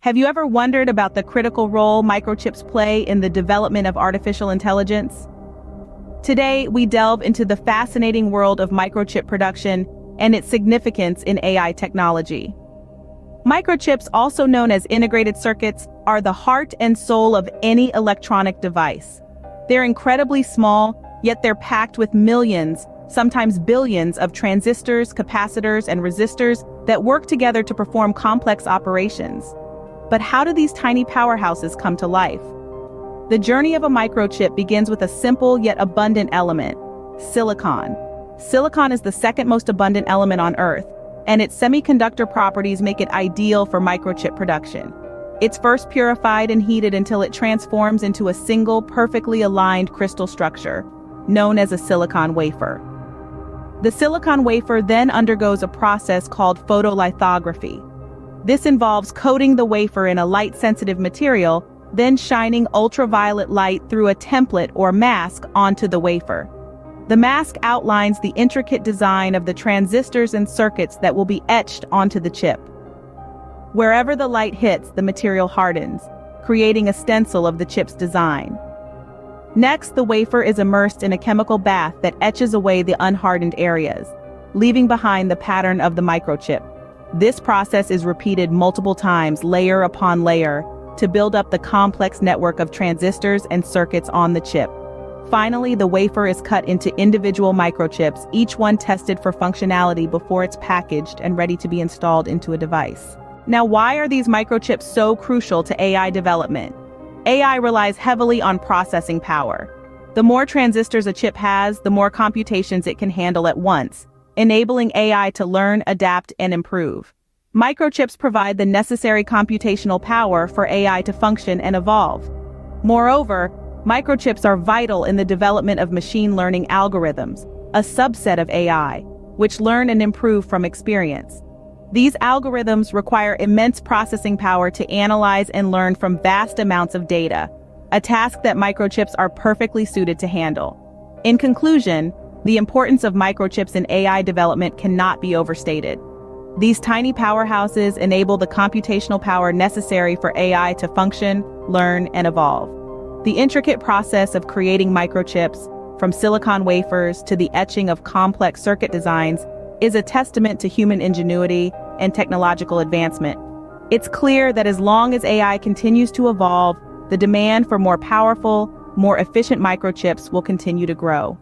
Have you ever wondered about the critical role microchips play in the development of artificial intelligence? Today, we delve into the fascinating world of microchip production and its significance in AI technology. Microchips, also known as integrated circuits, are the heart and soul of any electronic device. They're incredibly small, yet they're packed with millions, sometimes billions, of transistors, capacitors, and resistors that work together to perform complex operations. But how do these tiny powerhouses come to life? The journey of a microchip begins with a simple yet abundant element: silicon. Silicon is the second most abundant element on Earth, and its semiconductor properties make it ideal for microchip production. It's first purified and heated until it transforms into a single, perfectly aligned crystal structure, known as a silicon wafer. The silicon wafer then undergoes a process called photolithography. This involves coating the wafer in a light-sensitive material, then shining ultraviolet light through a template or mask onto the wafer. The mask outlines the intricate design of the transistors and circuits that will be etched onto the chip. Wherever the light hits, the material hardens, creating a stencil of the chip's design. Next, the wafer is immersed in a chemical bath that etches away the unhardened areas, leaving behind the pattern of the microchip. This process is repeated multiple times, layer upon layer, to build up the complex network of transistors and circuits on the chip. Finally, the wafer is cut into individual microchips, each one tested for functionality before it's packaged and ready to be installed into a device. Now, why are these microchips so crucial to AI development? AI relies heavily on processing power. The more transistors a chip has, the more computations it can handle at once, enabling AI to learn, adapt, and improve. Microchips provide the necessary computational power for AI to function and evolve. Moreover, microchips are vital in the development of machine learning algorithms, a subset of AI, which learn and improve from experience. These algorithms require immense processing power to analyze and learn from vast amounts of data, a task that microchips are perfectly suited to handle. In conclusion, the importance of microchips in AI development cannot be overstated. These tiny powerhouses enable the computational power necessary for AI to function, learn, and evolve. The intricate process of creating microchips, from silicon wafers to the etching of complex circuit designs, is a testament to human ingenuity and technological advancement. It's clear that as long as AI continues to evolve, the demand for more powerful, more efficient microchips will continue to grow.